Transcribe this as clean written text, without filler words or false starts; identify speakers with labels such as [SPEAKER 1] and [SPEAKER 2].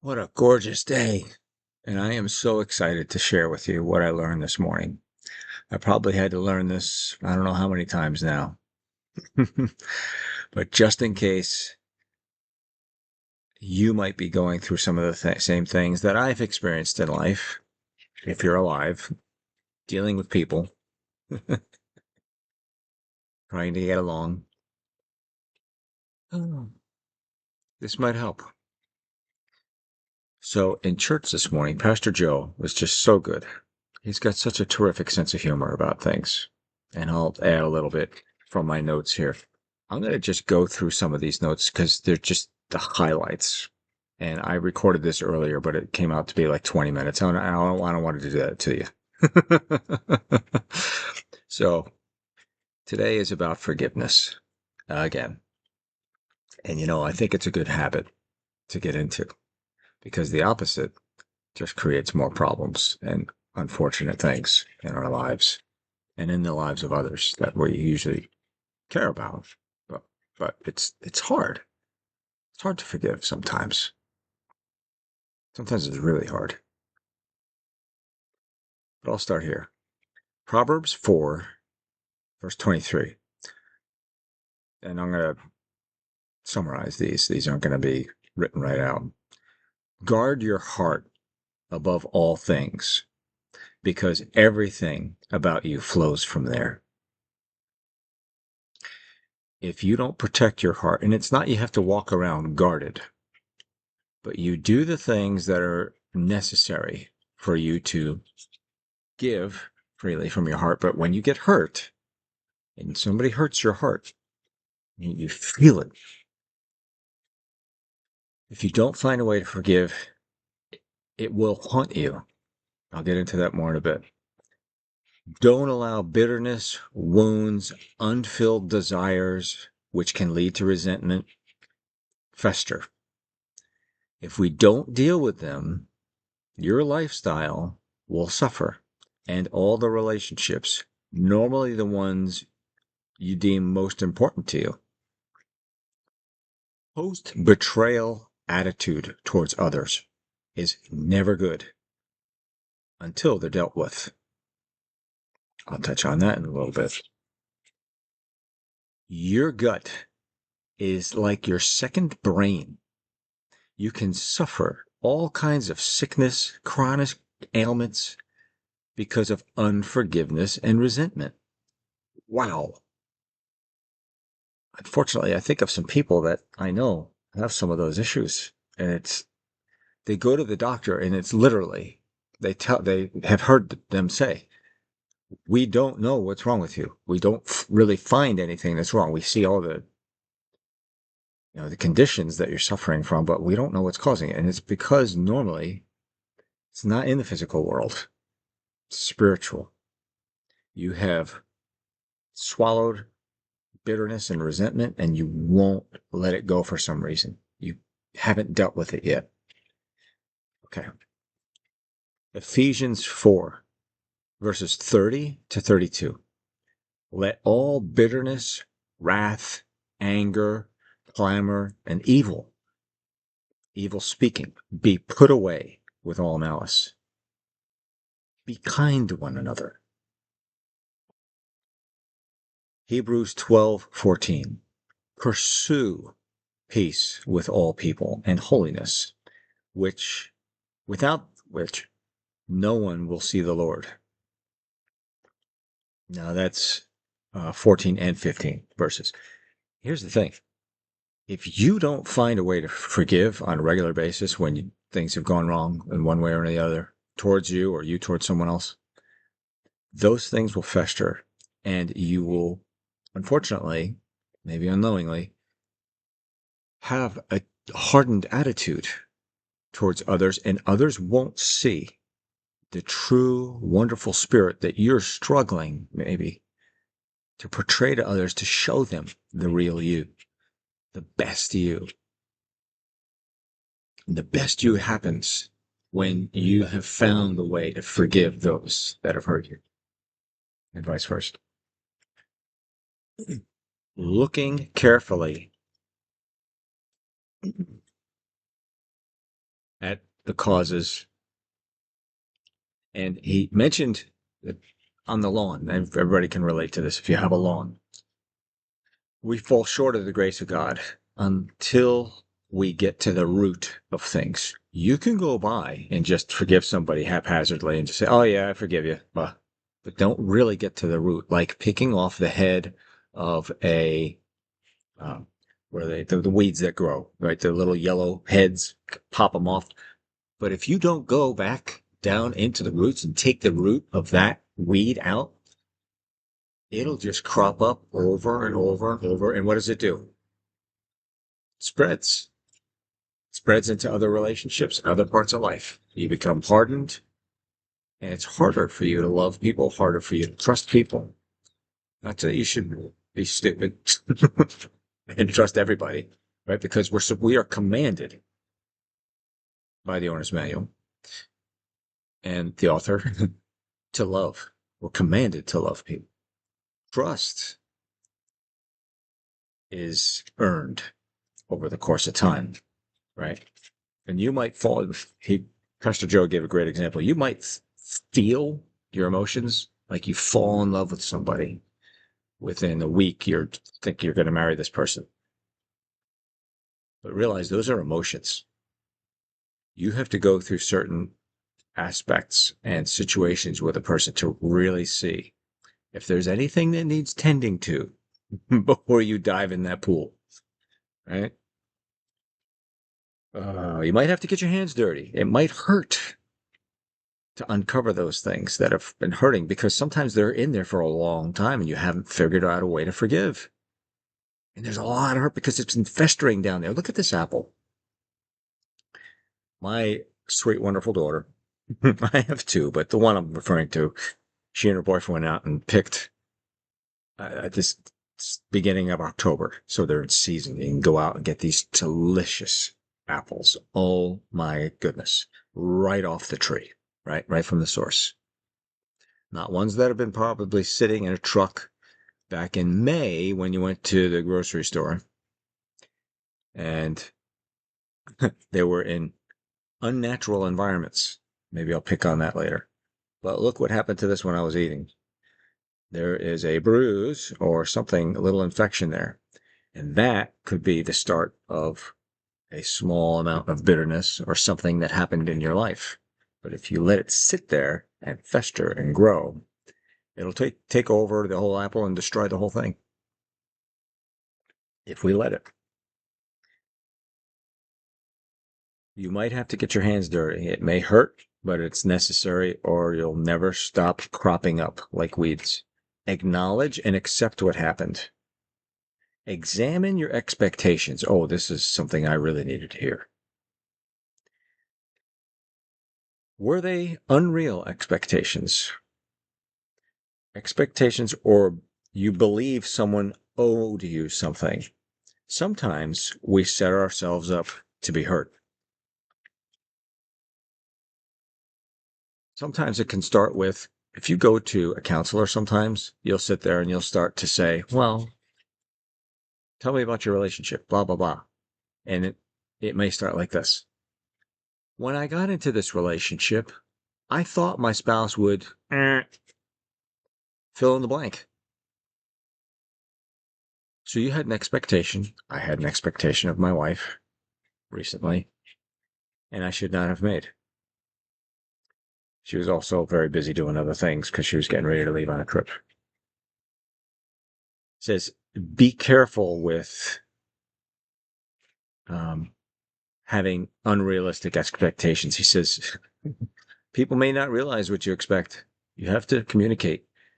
[SPEAKER 1] What a gorgeous day. And I am so excited to share with you what I learned this morning. I probably had to learn this, I don't know how many times now. But just in case you might be going through some of the same things that I've experienced in life, if you're alive, dealing with people, trying to get along, this might help. So in church this morning, Pastor Joe was just so good. He's got such a terrific sense of humor about things. And I'll add a little bit from my notes here. I'm going to just go through some of these notes because they're just the highlights. And I recorded this earlier, but it came out to be like 20 minutes. I don't want to do that to you. So today is about forgiveness again. And I think it's a good habit to get into because the opposite just creates more problems and unfortunate things in our lives and in the lives of others that we usually care about. But it's hard. It's hard to forgive sometimes. Sometimes it's really hard. But I'll start here. Proverbs 4, verse 23. And I'm going to summarize these. These aren't going to be written right out. Guard your heart above all things, because everything about you flows from there. If you don't protect your heart, and it's not you have to walk around guarded, but you do the things that are necessary for you to give freely from your heart. But when you get hurt and somebody hurts your heart, you feel it. If you don't find a way to forgive, it will haunt you. I'll get into that more in a bit. Don't allow bitterness, wounds, unfilled desires, which can lead to resentment, fester. If we don't deal with them, your lifestyle will suffer, and all the relationships, normally the ones you deem most important to you. Post-betrayal attitude towards others is never good until they're dealt with. I'll touch on that in a little bit. Your gut is like your second brain. You can suffer all kinds of sickness, chronic ailments because of unforgiveness and resentment. Wow. Unfortunately, I think of some people that I know have some of those issues, and they go to the doctor, and it's literally they have heard them say, "We don't know what's wrong with you. We don't really find anything that's wrong. We see all the conditions that you're suffering from, but we don't know what's causing it." And it's because normally it's not in the physical world; it's spiritual. You have swallowed bitterness and resentment, and you won't let it go for some reason. You haven't dealt with it yet. Okay. Ephesians 4, verses 30 to 32. Let all bitterness, wrath, anger, clamor, and evil speaking, be put away with all malice. Be kind to one another. Hebrews 12:14. Pursue peace with all people and holiness, without which no one will see the Lord. Now that's 14 and 15 verses. Here's the thing. If you don't find a way to forgive on a regular basis when things have gone wrong in one way or the other towards you or you towards someone else, those things will fester, and you will, unfortunately, maybe unknowingly, have a hardened attitude towards others, and others won't see the true, wonderful spirit that you're struggling, maybe, to portray to others, to show them the real you, the best you. The best you happens when you have found the way to forgive those that have hurt you, and vice versa. Looking carefully at the causes. And he mentioned that on the lawn, and everybody can relate to this if you have a lawn, we fall short of the grace of God until we get to the root of things. You can go by and just forgive somebody haphazardly and just say, "Oh yeah, I forgive you," but don't really get to the root, like picking off the head of a um, where the weeds that grow, right? The little yellow heads, pop them off. But if you don't go back down into the roots and take the root of that weed out, it'll just crop up over and over and over. And what does it do? It spreads into other relationships, other parts of life. You become hardened, and it's harder for you to love people, harder for you to trust people. Not that you should be stupid and trust everybody, right? Because we are commanded by the owner's manual and the author to love. We're commanded to love people. Trust is earned over the course of time, right? And you might fall. Pastor Joe gave a great example. You might feel your emotions like you fall in love with somebody. Within a week, you think you're going to marry this person. But realize those are emotions. You have to go through certain aspects and situations with a person to really see if there's anything that needs tending to before you dive in that pool, right? You might have to get your hands dirty. It might hurt to uncover those things that have been hurting because sometimes they're in there for a long time and you haven't figured out a way to forgive. And there's a lot of hurt because it's been festering down there. Look at this apple. My sweet, wonderful daughter, I have two, but the one I'm referring to, she and her boyfriend went out and picked at this beginning of October. So they're in season. You can go out and get these delicious apples. Oh my goodness. Right off the tree, right from the source. Not ones that have been probably sitting in a truck back in May when you went to the grocery store and they were in unnatural environments. Maybe I'll pick on that later. But look what happened to this when I was eating. There is a bruise or something, a little infection there. And that could be the start of a small amount of bitterness or something that happened in your life. But if you let it sit there and fester and grow, it'll take over the whole apple and destroy the whole thing. If we let it. You might have to get your hands dirty. It may hurt, but it's necessary or you'll never stop cropping up like weeds. Acknowledge and accept what happened. Examine your expectations. Oh, this is something I really needed to hear. Were they unreal expectations? Expectations, or you believe someone owed you something. Sometimes we set ourselves up to be hurt. Sometimes it can start with, if you go to a counselor sometimes, you'll sit there and you'll start to say, well, tell me about your relationship, blah, blah, blah. And it may start like this. When I got into this relationship, I thought my spouse would fill in the blank. So you had an expectation. I had an expectation of my wife recently, and I should not have made. She was also very busy doing other things because she was getting ready to leave on a trip. It says, be careful with having unrealistic expectations. He says, people may not realize what you expect. You have to communicate.